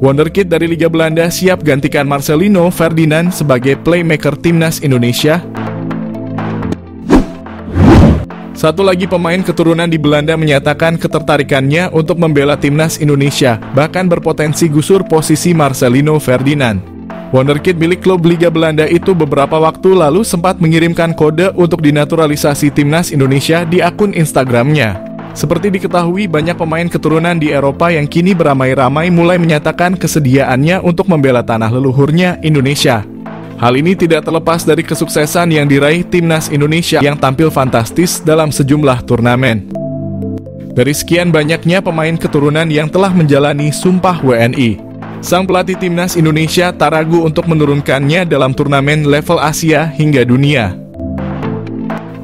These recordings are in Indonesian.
Wonderkid dari Liga Belanda siap gantikan Marcelino Ferdinand sebagai playmaker timnas Indonesia. Satu lagi pemain keturunan di Belanda menyatakan ketertarikannya untuk membela timnas Indonesia, bahkan berpotensi gusur posisi Marcelino Ferdinand. Wonderkid milik klub Liga Belanda itu beberapa waktu lalu sempat mengirimkan kode untuk dinaturalisasi timnas Indonesia di akun Instagramnya. Seperti diketahui, banyak pemain keturunan di Eropa yang kini beramai-ramai mulai menyatakan kesediaannya untuk membela tanah leluhurnya Indonesia. Hal ini tidak terlepas dari kesuksesan yang diraih timnas Indonesia yang tampil fantastis dalam sejumlah turnamen. Dari sekian banyaknya pemain keturunan yang telah menjalani Sumpah WNI, sang pelatih timnas Indonesia tak ragu untuk menurunkannya dalam turnamen level Asia hingga dunia.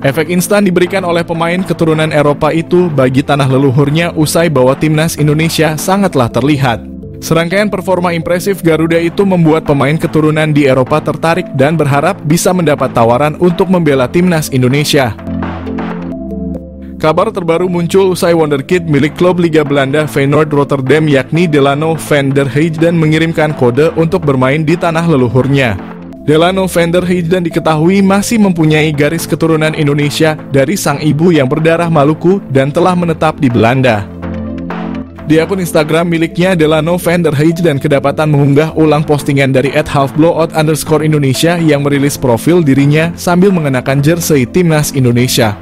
Efek instan diberikan oleh pemain keturunan Eropa itu bagi tanah leluhurnya usai bahwa timnas Indonesia sangatlah terlihat. Serangkaian performa impresif Garuda itu membuat pemain keturunan di Eropa tertarik dan berharap bisa mendapat tawaran untuk membela timnas Indonesia. Kabar terbaru muncul usai Wonderkid milik klub Liga Belanda Feyenoord Rotterdam yakni Delano van der Heijden mengirimkan kode untuk bermain di tanah leluhurnya. Delano van der Heijden diketahui masih mempunyai garis keturunan Indonesia dari sang ibu yang berdarah Maluku dan telah menetap di Belanda. Di akun Instagram miliknya, Delano van der Heijden kedapatan mengunggah ulang postingan dari @halfblowout_Indonesia yang merilis profil dirinya sambil mengenakan jersey timnas Indonesia.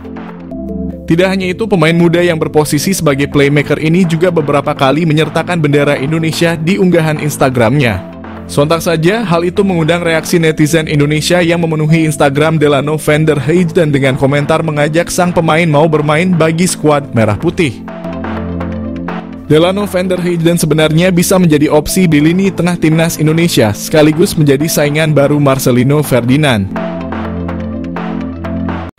Tidak hanya itu, pemain muda yang berposisi sebagai playmaker ini juga beberapa kali menyertakan bendera Indonesia di unggahan Instagramnya. Sontak saja, hal itu mengundang reaksi netizen Indonesia yang memenuhi Instagram Delano van der Heijden dengan komentar mengajak sang pemain mau bermain bagi skuad Merah Putih. Delano van der Heijden sebenarnya bisa menjadi opsi di lini tengah timnas Indonesia, sekaligus menjadi saingan baru Marcelino Ferdinand.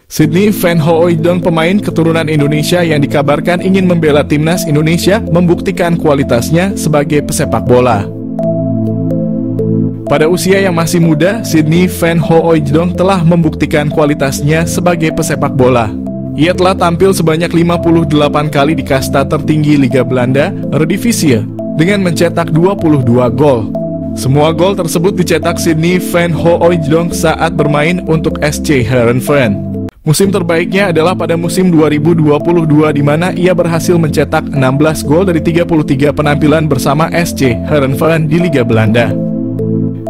Sydney Van Hooijdonk, pemain keturunan Indonesia yang dikabarkan ingin membela timnas Indonesia, membuktikan kualitasnya sebagai pesepak bola. Pada usia yang masih muda, Sydney Van Hooijdonk telah membuktikan kualitasnya sebagai pesepak bola. Ia telah tampil sebanyak 58 kali di kasta tertinggi Liga Belanda, Eredivisie, dengan mencetak 22 gol. Semua gol tersebut dicetak Sydney Van Hooijdonk saat bermain untuk SC Heerenveen. Musim terbaiknya adalah pada musim 2022 di mana ia berhasil mencetak 16 gol dari 33 penampilan bersama SC Heerenveen di Liga Belanda.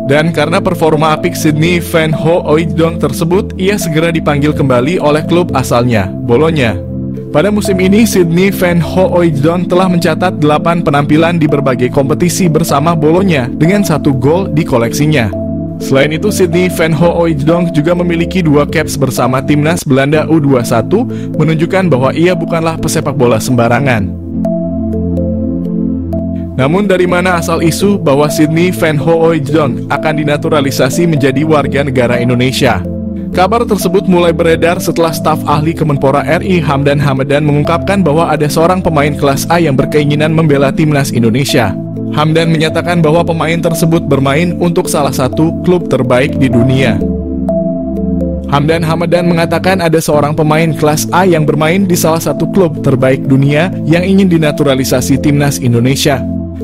Dan karena performa apik Sydney Van Hooijdonk tersebut, ia segera dipanggil kembali oleh klub asalnya, Bologna. Pada musim ini, Sydney Van Hooijdonk telah mencatat 8 penampilan di berbagai kompetisi bersama Bologna dengan 1 gol di koleksinya. Selain itu, Sydney Van Hooijdonk juga memiliki 2 caps bersama timnas Belanda U21, menunjukkan bahwa ia bukanlah pesepak bola sembarangan. Namun dari mana asal isu bahwa Sydney Van Hooijdonk akan dinaturalisasi menjadi warga negara Indonesia? Kabar tersebut mulai beredar setelah staf ahli Kemenpora RI Hamdan Hamadan mengungkapkan bahwa ada seorang pemain kelas A yang berkeinginan membela timnas Indonesia. Hamdan menyatakan bahwa pemain tersebut bermain untuk salah satu klub terbaik di dunia. Hamdan Hamadan mengatakan ada seorang pemain kelas A yang bermain di salah satu klub terbaik dunia yang ingin dinaturalisasi timnas Indonesia.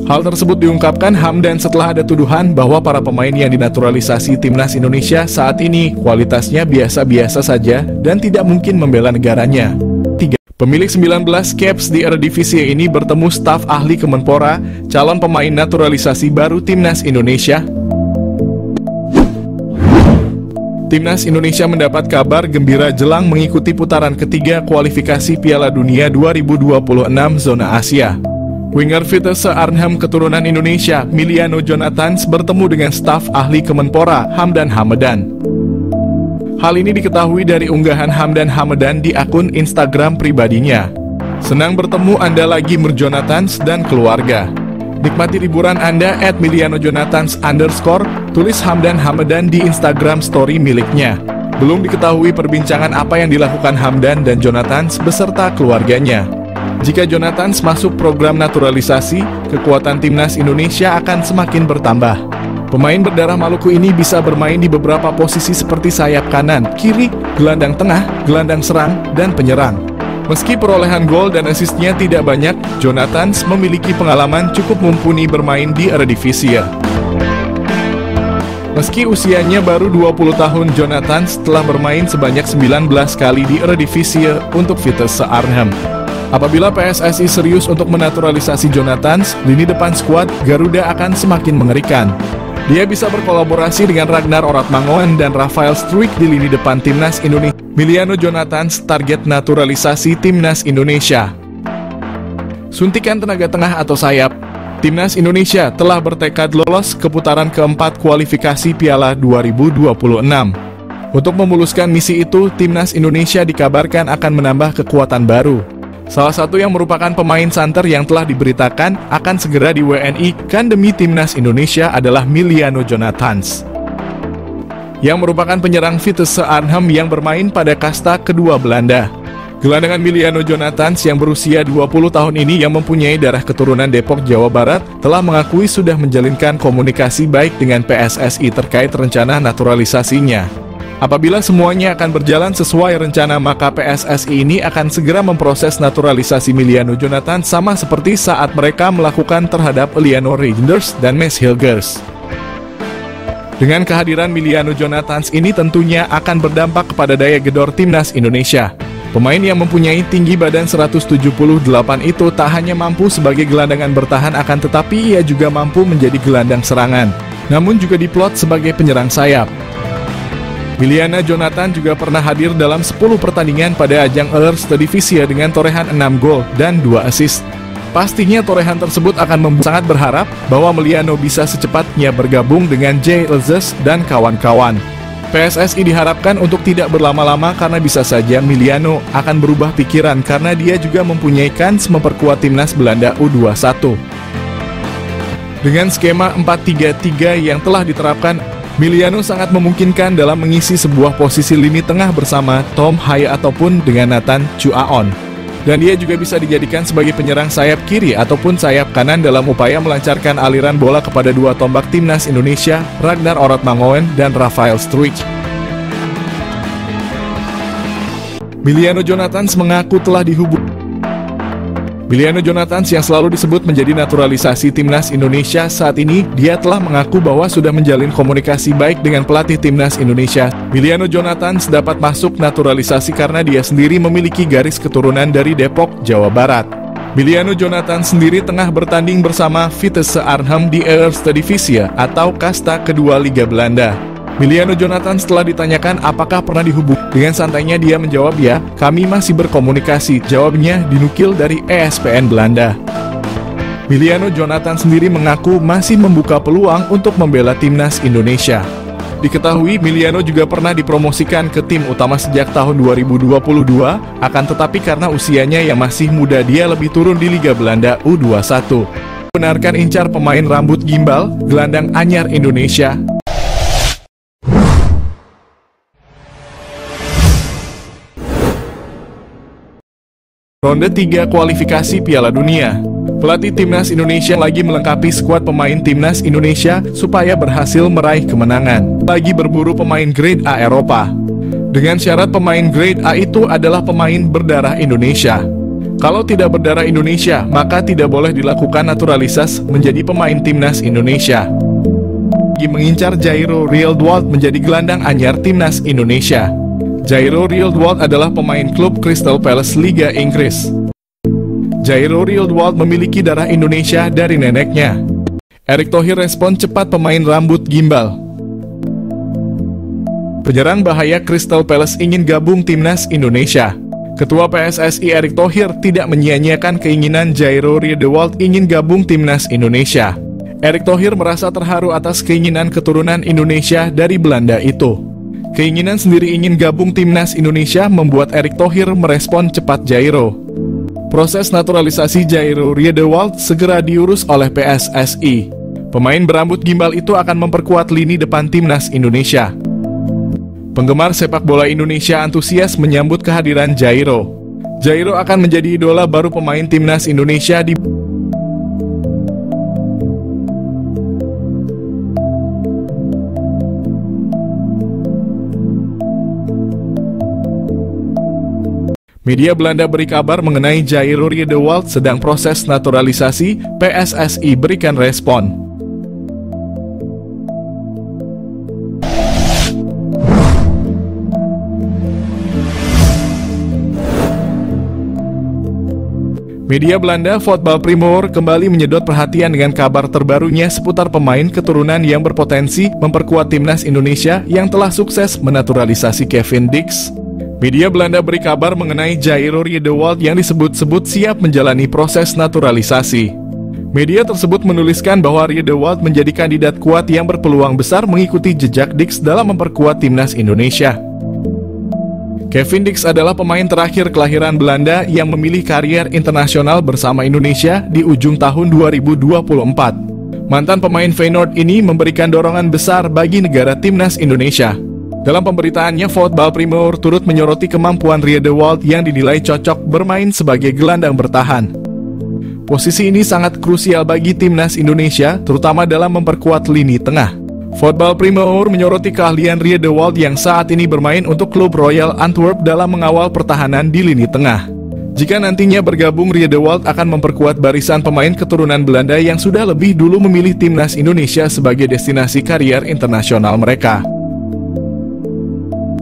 Hal tersebut diungkapkan Hamdan setelah ada tuduhan bahwa para pemain yang dinaturalisasi timnas Indonesia saat ini kualitasnya biasa-biasa saja dan tidak mungkin membela negaranya. Pemilik 19 caps di Eredivisie ini bertemu staf ahli Kemenpora, calon pemain naturalisasi baru timnas Indonesia. Timnas Indonesia mendapat kabar gembira jelang mengikuti putaran ketiga kualifikasi Piala Dunia 2026 zona Asia. Winger Vitesse Arnhem keturunan Indonesia, Miliano Jonathans, bertemu dengan staf ahli Kemenpora, Hamdan Hamadan. Hal ini diketahui dari unggahan Hamdan Hamadan di akun Instagram pribadinya. Senang bertemu Anda lagi Jonathans dan keluarga. Nikmati liburan Anda @milianojonathans_, tulis Hamdan Hamadan di Instagram story miliknya. Belum diketahui perbincangan apa yang dilakukan Hamdan dan Jonathans beserta keluarganya. Jika Jonathans masuk program naturalisasi, kekuatan timnas Indonesia akan semakin bertambah. Pemain berdarah Maluku ini bisa bermain di beberapa posisi seperti sayap kanan, kiri, gelandang tengah, gelandang serang, dan penyerang. Meski perolehan gol dan asisnya tidak banyak, Jonathans memiliki pengalaman cukup mumpuni bermain di Eredivisie. Meski usianya baru 20 tahun, Jonathans telah bermain sebanyak 19 kali di Eredivisie untuk Vitesse Arnhem. Apabila PSSI serius untuk menaturalisasi Jonathans, lini depan skuad Garuda akan semakin mengerikan. Dia bisa berkolaborasi dengan Ragnar Oratmangoen dan Rafael Struijk di lini depan Timnas Indonesia. Miliano Jonathans target naturalisasi Timnas Indonesia. Suntikan tenaga tengah atau sayap. Timnas Indonesia telah bertekad lolos ke putaran keempat kualifikasi Piala 2026. Untuk memuluskan misi itu, Timnas Indonesia dikabarkan akan menambah kekuatan baru. Salah satu yang merupakan pemain santer yang telah diberitakan akan segera di WNI-kan demi Timnas Indonesia adalah Miliano Jonathans, yang merupakan penyerang Vitesse Arnhem yang bermain pada kasta kedua Belanda. Gelandangan Miliano Jonathans yang berusia 20 tahun ini yang mempunyai darah keturunan Depok, Jawa Barat, telah mengakui sudah menjalinkan komunikasi baik dengan PSSI terkait rencana naturalisasinya. Apabila semuanya akan berjalan sesuai rencana, maka PSSI ini akan segera memproses naturalisasi Miliano Jonathans sama seperti saat mereka melakukan terhadap Eleanor Reijnders dan Mads Hilgers. Dengan kehadiran Miliano Jonathans ini tentunya akan berdampak kepada daya gedor Timnas Indonesia. Pemain yang mempunyai tinggi badan 178 itu tak hanya mampu sebagai gelandangan bertahan, akan tetapi ia juga mampu menjadi gelandang serangan, namun juga diplot sebagai penyerang sayap. Miliano Jonathans juga pernah hadir dalam 10 pertandingan pada ajang Eredivisie dengan torehan 6 gol dan 2 assist. Pastinya torehan tersebut akan membuat sangat berharap bahwa Miliano bisa secepatnya bergabung dengan Jay Elzes dan kawan-kawan. PSSI diharapkan untuk tidak berlama-lama karena bisa saja Miliano akan berubah pikiran karena dia juga mempunyai kans memperkuat timnas Belanda U21. Dengan skema 4-3-3 yang telah diterapkan, Miliano sangat memungkinkan dalam mengisi sebuah posisi lini tengah bersama Tom Haye ataupun dengan Nathan Chuaon. Dan dia juga bisa dijadikan sebagai penyerang sayap kiri ataupun sayap kanan dalam upaya melancarkan aliran bola kepada dua tombak Timnas Indonesia, Ragnar Oratmangoen dan Rafael Struijk. Miliano Jonathans mengaku telah dihubungi. Miliano Jonathans yang selalu disebut menjadi naturalisasi Timnas Indonesia, saat ini dia telah mengaku bahwa sudah menjalin komunikasi baik dengan pelatih Timnas Indonesia. Miliano Jonathans dapat masuk naturalisasi karena dia sendiri memiliki garis keturunan dari Depok, Jawa Barat. Miliano Jonathans sendiri tengah bertanding bersama Vitesse Arnhem di Eredivisie atau kasta kedua Liga Belanda. Miliano Jonathans setelah ditanyakan apakah pernah dihubungi, dengan santainya dia menjawab, "Ya, kami masih berkomunikasi." Jawabnya dinukil dari ESPN Belanda. Miliano Jonathans sendiri mengaku masih membuka peluang untuk membela Timnas Indonesia. Diketahui Miliano juga pernah dipromosikan ke tim utama sejak tahun 2022, akan tetapi karena usianya yang masih muda dia lebih turun di Liga Belanda U21. Benarkan incar pemain rambut gimbal, gelandang anyar Indonesia. Ronde 3 kualifikasi Piala Dunia. Pelatih Timnas Indonesia lagi melengkapi skuad pemain Timnas Indonesia supaya berhasil meraih kemenangan. Lagi berburu pemain grade A Eropa. Dengan syarat pemain grade A itu adalah pemain berdarah Indonesia. Kalau tidak berdarah Indonesia, maka tidak boleh dilakukan naturalisasi menjadi pemain Timnas Indonesia. Lagi mengincar Jairo Rielwold menjadi gelandang anyar Timnas Indonesia. Jairo Rielwold adalah pemain klub Crystal Palace Liga Inggris. Jairo Rielwold memiliki darah Indonesia dari neneknya. Erick Thohir respon cepat pemain rambut gimbal. Penyerang bahaya Crystal Palace ingin gabung Timnas Indonesia. Ketua PSSI Erick Thohir tidak menyia-nyiakan keinginan Jairo Rielwold ingin gabung Timnas Indonesia. Erick Thohir merasa terharu atas keinginan keturunan Indonesia dari Belanda itu. Keinginan sendiri ingin gabung Timnas Indonesia membuat Erick Thohir merespon cepat Jairo. Proses naturalisasi Jairo Rielwold segera diurus oleh PSSI. Pemain berambut gimbal itu akan memperkuat lini depan Timnas Indonesia. Penggemar sepak bola Indonesia antusias menyambut kehadiran Jairo. Jairo akan menjadi idola baru pemain Timnas Indonesia di Media Belanda beri kabar mengenai Jairo Riedewald sedang proses naturalisasi, PSSI berikan respon. Media Belanda Voetbal Primeur kembali menyedot perhatian dengan kabar terbarunya seputar pemain keturunan yang berpotensi memperkuat timnas Indonesia yang telah sukses menaturalisasi Kevin Dix. Media Belanda beri kabar mengenai Jairo Riedewald yang disebut-sebut siap menjalani proses naturalisasi. Media tersebut menuliskan bahwa Riedewald menjadi kandidat kuat yang berpeluang besar mengikuti jejak Dix dalam memperkuat timnas Indonesia. Kevin Dix adalah pemain terakhir kelahiran Belanda yang memilih karier internasional bersama Indonesia di ujung tahun 2024. Mantan pemain Feyenoord ini memberikan dorongan besar bagi negara timnas Indonesia. Dalam pemberitaannya, Voetbal Primeur turut menyoroti kemampuan Riedewald yang dinilai cocok bermain sebagai gelandang bertahan. Posisi ini sangat krusial bagi timnas Indonesia, terutama dalam memperkuat lini tengah. Voetbal Primeur menyoroti keahlian Riedewald yang saat ini bermain untuk klub Royal Antwerp dalam mengawal pertahanan di lini tengah. Jika nantinya bergabung, Riedewald akan memperkuat barisan pemain keturunan Belanda yang sudah lebih dulu memilih timnas Indonesia sebagai destinasi karier internasional mereka.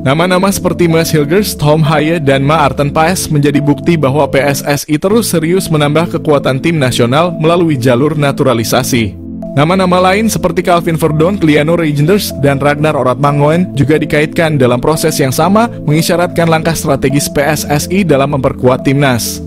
Nama-nama seperti Maes Hilgers, Tom Haaien, dan Maarten Paes menjadi bukti bahwa PSSI terus serius menambah kekuatan tim nasional melalui jalur naturalisasi. Nama-nama lain seperti Calvin Verdon, Kliano Reijnders, dan Ragnar Oratmangoen juga dikaitkan dalam proses yang sama mengisyaratkan langkah strategis PSSI dalam memperkuat timnas.